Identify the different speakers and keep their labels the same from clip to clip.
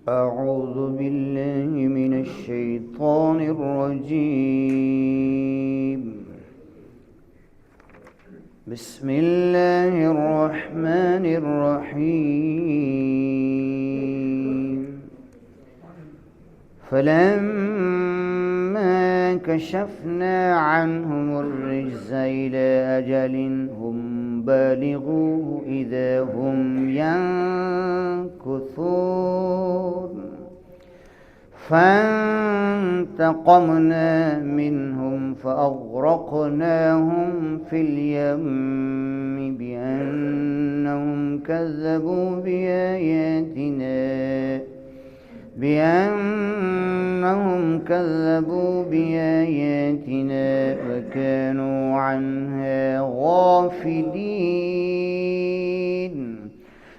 Speaker 1: أعوذ بالله من الشيطان الرجيم. بسم الله الرحمن الرحيم. فلما كشفنا عنهم الرجز إلى أجل هم بالغوه إذا هم ينكثون فانتقمنا منهم فأغرقناهم في اليم بأنهم كذبوا بآياتنا وكانوا عنها غافلين.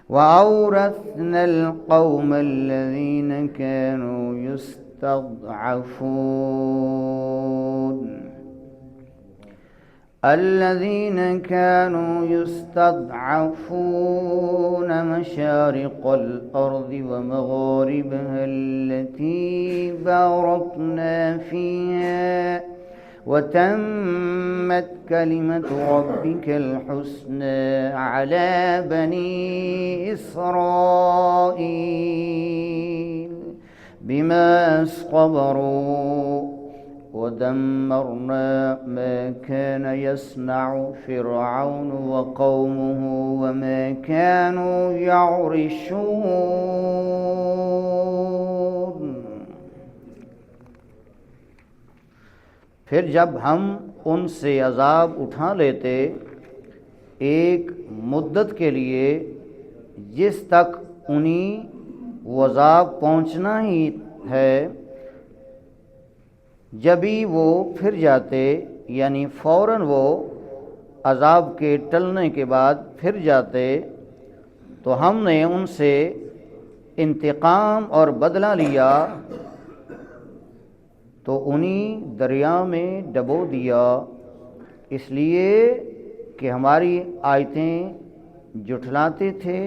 Speaker 1: وأورثنا القوم الذين كانوا يستضعفون مشارق الأرض ومغاربها التي باركنا فيها وتمت كلمة ربك الحسنى على بني إسرائيل بما صبروا ودمرنا ما كان يصنع فرعون وقومه وما كانوا يعرشون.
Speaker 2: پھر جب ہم ان سے عذاب اٹھا لیتے ایک مدت کے لیے جس تک انہیں وہ عذاب پہنچنا ہی ہے، جبھی وہ پھر جاتے یعنی فوراً وہ عذاب کے ٹلنے کے بعد پھر جاتے تو ہم نے ان سے انتقام اور بدلہ لیا تو انہیں دریا میں ڈبو دیا، اس لیے کہ ہماری آیتیں جھٹلاتے تھے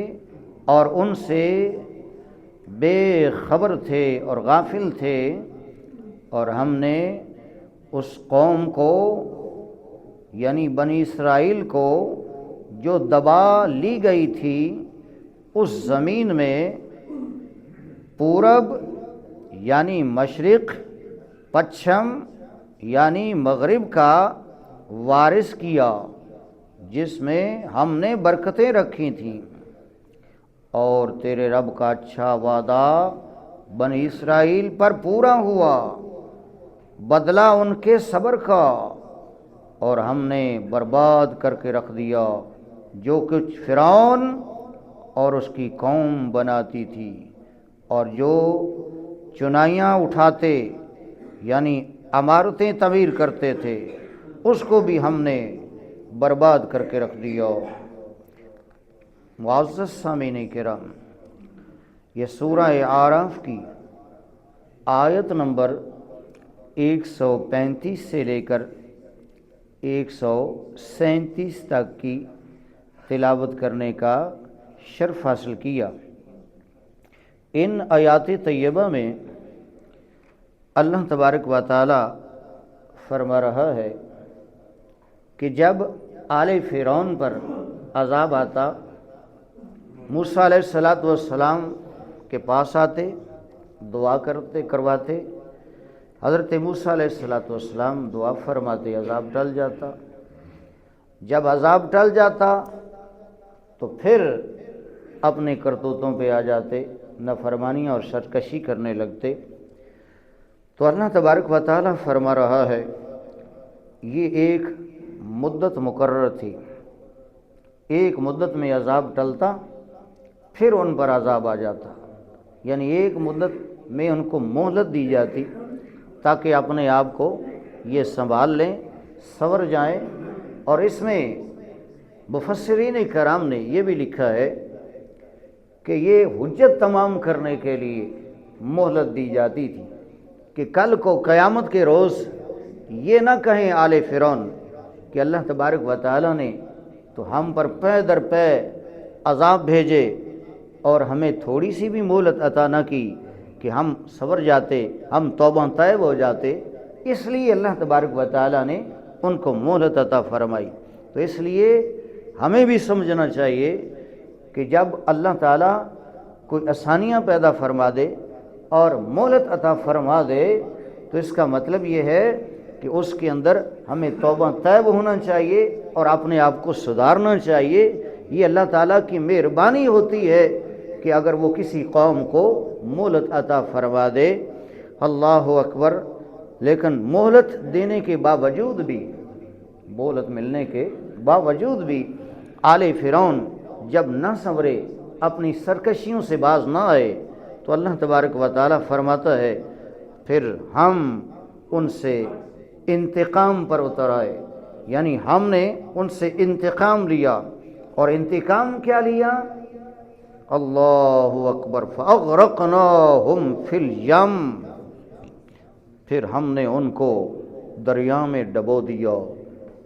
Speaker 2: اور ان سے بے خبر تھے اور غافل تھے، اور ہم نے اس قوم کو یعنی بنی اسرائیل کو جو دبا لی گئی تھی اس زمین میں پورب یعنی مشرق، پچھم یعنی مغرب کا وارث کیا، جس میں ہم نے برکتیں رکھی تھیں، اور تیرے رب کا اچھا وعدہ بنی اسرائیل پر پورا ہوا، بدلہ ان کے صبر کا، اور ہم نے برباد کر کے رکھ دیا جو کچھ فرعون اور اس کی قوم بناتی تھی، اور جو چنائیاں اٹھاتے یعنی عمارتیں تعمیر کرتے تھے اس کو بھی ہم نے برباد کر کے رکھ دیا۔ معزز سامعین کرام، یہ سورہ اعراف کی آیت نمبر 135 سے لے کر 137 تک کی تلاوت کرنے کا شرف حاصل کیا۔ ان آیات طیبہ میں اللہ تبارک و تعالی فرما رہا ہے کہ جب آل فرعون پر عذاب آتا، موسیٰ علیہ السلام کے پاس آتے، دعا کرواتے، حضرت موسیٰ علیہ السلام دعا فرماتے، عذاب ٹل جاتا۔ جب عذاب ٹل جاتا تو پھر اپنے کرتوتوں پہ آ جاتے، نافرمانی اور سرکشی کرنے لگتے۔ تو اللہ تبارک و تعالی فرما رہا ہے یہ ایک مدت مقرر تھی، ایک مدت میں عذاب ٹلتا پھر ان پر عذاب آ جاتا، یعنی ایک مدت میں ان کو مہلت دی جاتی تاکہ اپنے آپ کو یہ سنبھال لیں، سنور جائیں۔ اور اس میں مفسرین کرام نے یہ بھی لکھا ہے کہ یہ حجت تمام کرنے کے لیے مہلت دی جاتی تھی کہ کل کو قیامت کے روز یہ نہ کہیں آل فرعون کہ اللہ تبارک و تعالی نے تو ہم پر پے در پے عذاب بھیجے اور ہمیں تھوڑی سی بھی مہلت عطا نہ کی، کہ ہم سنور جاتے، ہم توبہ طیب ہو جاتے، اس لیے اللہ تبارک و تعالیٰ نے ان کو مہلت عطا فرمائی۔ تو اس لیے ہمیں بھی سمجھنا چاہیے کہ جب اللہ تعالیٰ کوئی آسانیاں پیدا فرما دے اور مہلت عطا فرما دے تو اس کا مطلب یہ ہے کہ اس کے اندر ہمیں توبہ طیب ہونا چاہیے اور اپنے آپ کو سدھارنا چاہیے۔ یہ اللہ تعالیٰ کی مہربانی ہوتی ہے کہ اگر وہ کسی قوم کو مہلت عطا فرما دے۔ اللہ اکبر۔ لیکن مہلت دینے کے باوجود بھی، مہلت ملنے کے باوجود بھی آل فرعون جب نہ سنورے، اپنی سرکشیوں سے باز نہ آئے تو اللہ تبارک و تعالیٰ فرماتا ہے پھر ہم ان سے انتقام پر اتر آئے، یعنی ہم نے ان سے انتقام لیا۔ اور انتقام کیا لیا؟ اللہ اکبر۔ فاغرقناہم فی الیم، پھر ہم نے ان کو دریا میں ڈبو دیا۔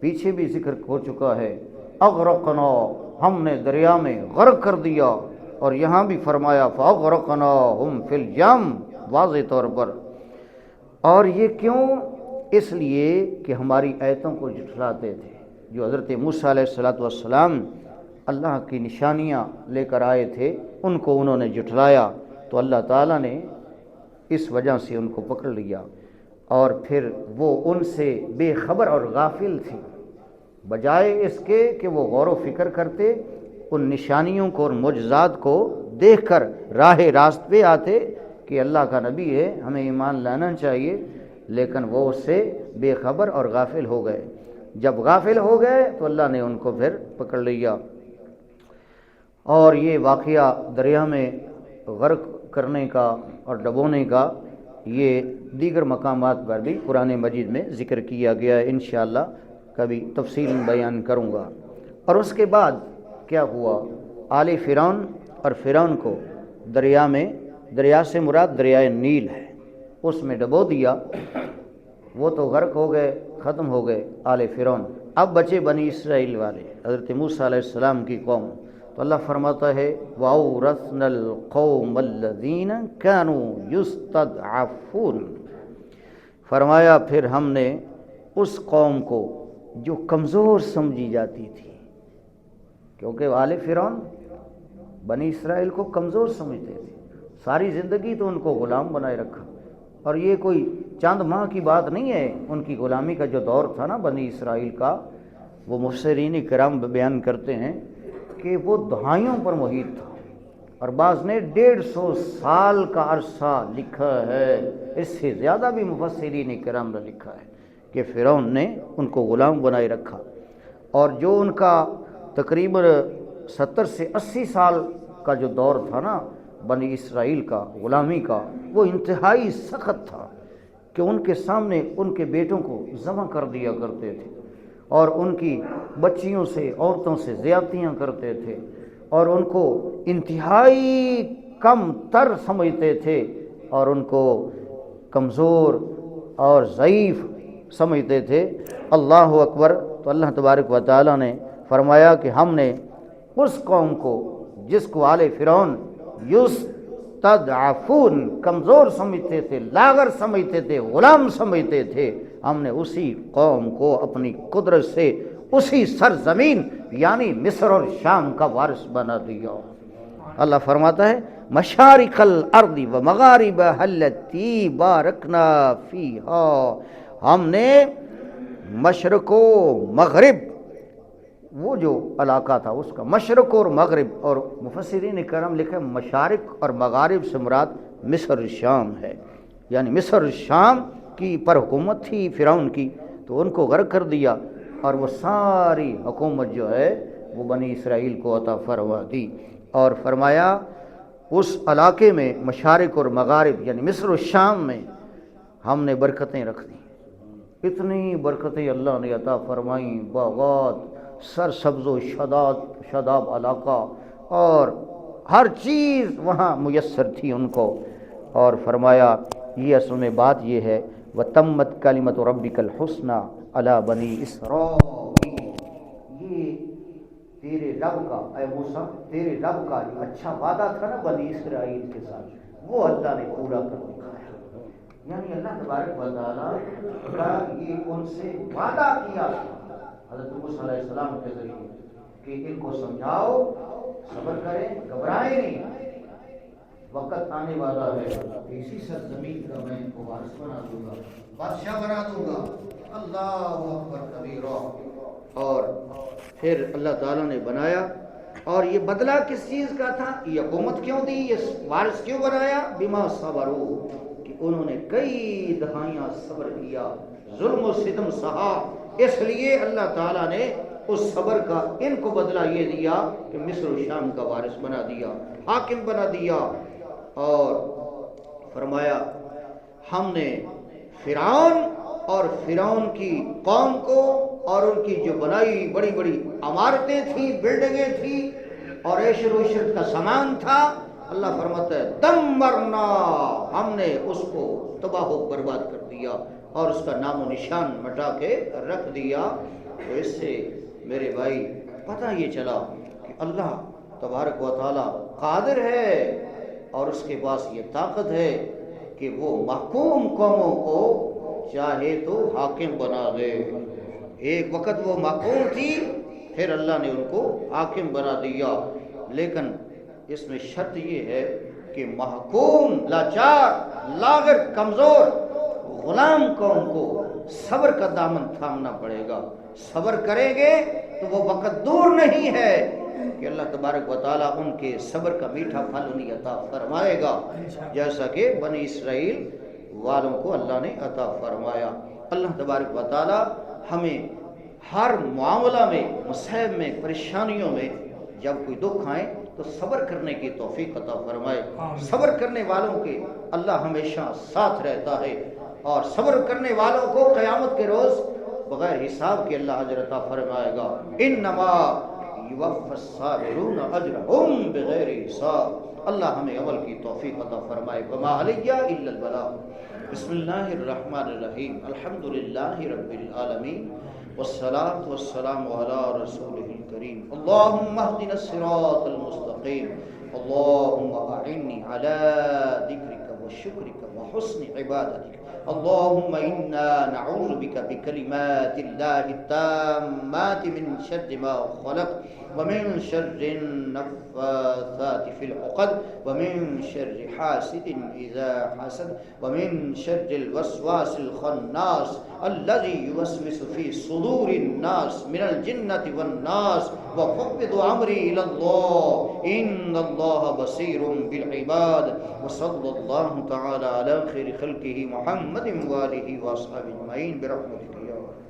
Speaker 2: پیچھے بھی ذکر ہو چکا ہے، اغرقنا، ہم نے دریا میں غرق کر دیا، اور یہاں بھی فرمایا فاغرقناہم فی الیم، واضح طور پر۔ اور یہ کیوں؟ اس لیے کہ ہماری آیتوں کو جھٹلاتے تھے۔ جو حضرت موسیٰ علیہ السلام اللہ کی نشانیاں لے کر آئے تھے، ان کو انہوں نے جھٹلایا، تو اللہ تعالیٰ نے اس وجہ سے ان کو پکڑ لیا، اور پھر وہ ان سے بے خبر اور غافل تھے۔ بجائے اس کے کہ وہ غور و فکر کرتے، ان نشانیوں کو اور معجزات کو دیکھ کر راہ راست پہ آتے کہ اللہ کا نبی ہے، ہمیں ایمان لانا چاہیے، لیکن وہ اس سے بے خبر اور غافل ہو گئے۔ جب غافل ہو گئے تو اللہ نے ان کو پھر پکڑ لیا۔ اور یہ واقعہ دریا میں غرق کرنے کا اور ڈبونے کا یہ دیگر مقامات پر بھی قرآن مجید میں ذکر کیا گیا ہے، انشاءاللہ کبھی تفصیل بیان کروں گا۔ اور اس کے بعد کیا ہوا؟ آل فرعون اور فرعون کو دریا میں، دریا سے مراد دریائے نیل ہے، اس میں ڈبو دیا۔ وہ تو غرق ہو گئے، ختم ہو گئے آل فرعون۔ اب بچے بنی اسرائیل والے، حضرت موسیٰ علیہ السلام کی قوم۔ تو اللہ فرماتا ہے وَأَوْرَثْنَا الْقَوْمَ الَّذِينَ كَانُوا يُسْتَضْعَفُونَ، فرمایا پھر ہم نے اس قوم کو جو کمزور سمجھی جاتی تھی، کیونکہ آل فرعون بنی اسرائیل کو کمزور سمجھتے تھے، ساری زندگی تو ان کو غلام بنائے رکھا۔ اور یہ کوئی چند ماہ کی بات نہیں ہے، ان کی غلامی کا جو دور تھا نا بنی اسرائیل کا، وہ مفسرین کرام بیان کرتے ہیں کہ وہ دہائیوں پر محیط تھا، اور بعض نے 150 سال کا عرصہ لکھا ہے، اس سے زیادہ بھی مفسرین کرام نے لکھا ہے کہ فرعون نے ان کو غلام بنائے رکھا۔ اور جو ان کا تقریباً 70 سے 80 سال کا جو دور تھا نا بنی اسرائیل کا غلامی کا، وہ انتہائی سخت تھا کہ ان کے سامنے ان کے بیٹوں کو ذبح کر دیا کرتے تھے، اور ان کی بچیوں سے، عورتوں سے زیادتیاں کرتے تھے، اور ان کو انتہائی کم تر سمجھتے تھے، اور ان کو کمزور اور ضعیف سمجھتے تھے۔ اللہ اکبر۔ تو اللہ تبارک و تعالیٰ نے فرمایا کہ ہم نے اس قوم کو جس کو آل فرعون یستضعفون، کمزور سمجھتے تھے، لاغر سمجھتے تھے، غلام سمجھتے تھے، ہم نے اسی قوم کو اپنی قدرت سے اسی سرزمین یعنی مصر اور شام کا وارث بنا دیا۔ اللہ فرماتا ہے مشارق الارض و مغاربها التی بارکنا فیہا، ہم نے مشرق و مغرب، وہ جو علاقہ تھا اس کا مشرق اور مغرب، اور مفسرین کرام لکھے مشارق اور مغارب سے مراد مصر شام ہے، یعنی مصر شام کی پر حکومت تھی فرعون کی، تو ان کو غرق کر دیا، اور وہ ساری حکومت جو ہے وہ بنی اسرائیل کو عطا فرما دی۔ اور فرمایا اس علاقے میں مشارق اور مغارب یعنی مصر و شام میں ہم نے برکتیں رکھ دی، اتنی برکتیں اللہ نے عطا فرمائیں، باغات، سرسبز و شاداب علاقہ، اور ہر چیز وہاں میسر تھی ان کو۔ اور فرمایا یہ اصل میں بات یہ ہے وَتَمَّتْ كَلِمَةُ رَبِّكَ الْحُسْنَى عَلَى بَنِي إِسْرَائِيلَ، یہ تیرے رب کا، اے موسیٰ تیرے رب کا جو اچھا وعدہ تھا نا بنی اسرائیل کے ساتھ، وہ اللہ نے پورا کر دکھایا. یعنی اللہ تبارک و تعالیٰ کا یہ ان سے وعدہ کیا حضرت موسیٰ علیہ السلام کے ذریعے کہ ان کو سمجھاؤ، صبر کریں، گھبرائیں نہیں، وقت آنے والا ہے اسی سرزمین کا میں ان کو وارث بنا دوں گا، بادشاہ بنا دوں گا. اللہ اکبر کبیرہ. اور پھر اللہ تعالیٰ نے بنایا. اور یہ بدلہ کس چیز کا تھا؟ یہ حکومت کیوں دی، یہ وارث کیوں بنایا؟ بما صبروا، کہ انہوں نے کئی دہائیاں صبر کیا، ظلم و ستم سہا. اس لیے اللہ تعالیٰ نے اس صبر کا ان کو بدلہ یہ دیا کہ مصر و شام کا وارث بنا دیا، حاکم بنا دیا. اور فرمایا ہم نے فرعون اور فرعون کی قوم کو اور ان کی جو بنائی بڑی بڑی عمارتیں تھیں، بلڈنگیں تھیں اور عیش و عشرت کا سامان تھا، اللہ فرماتا ہے دمرنا، ہم نے اس کو تباہ و برباد کر دیا اور اس کا نام و نشان مٹا کے رکھ دیا. تو اس سے میرے بھائی پتہ یہ چلا کہ اللہ تبارک و تعالی قادر ہے اور اس کے پاس یہ طاقت ہے کہ وہ محکوم قوموں کو چاہے تو حاکم بنا دے. ایک وقت وہ محکوم تھی، پھر اللہ نے ان کو حاکم بنا دیا. لیکن اس میں شرط یہ ہے کہ محکوم لاچار لاغر کمزور غلام قوم کو صبر کا دامن تھامنا پڑے گا. صبر کریں گے تو وہ وقت دور نہیں ہے کہ اللہ تبارک و تعالیٰ ان کے صبر کا میٹھا پھل انہیں عطا فرمائے گا، جیسا کہ بنی اسرائیل والوں کو اللہ نے عطا فرمایا. اللہ تبارک و تعالیٰ ہمیں ہر معاملہ میں، مصائب میں، پریشانیوں میں جب کوئی دکھ آئے تو صبر کرنے کی توفیق عطا فرمائے. صبر کرنے والوں کے اللہ ہمیشہ ساتھ رہتا ہے اور صبر کرنے والوں کو قیامت کے روز بغیر حساب کے اللہ اجر عطا فرمائے گا. انما یوفی الصابرون اجرهم بغیر حساب. اللہ ہمیں عمل کی توفیق عطا فرمائے. وما علی الا البلاغ. بسم اللہ الرحمن الرحیم. الحمدللہ رب العالمین والصلاة والسلام على رسوله الكريم. اللهم اهدنا الصراط المستقيم. اللهم أعني على ذكرك وشكرك وحسن عبادتك. اللهم إنا نعوذ بك بكلمات الله التامات من شر ما خلق ومن شر النفاثات في العقد ومن شر حاسد إذا حسد ومن شر الوسواس الخناس الذي يوسوس في صدور الناس من الجنة والناس. وفوض أمري إلى الله إن الله بصير بالعباد. وصلى الله تعالى على خير خلقه محمد وآله وأصحابه أجمعين برحمتك يا رب.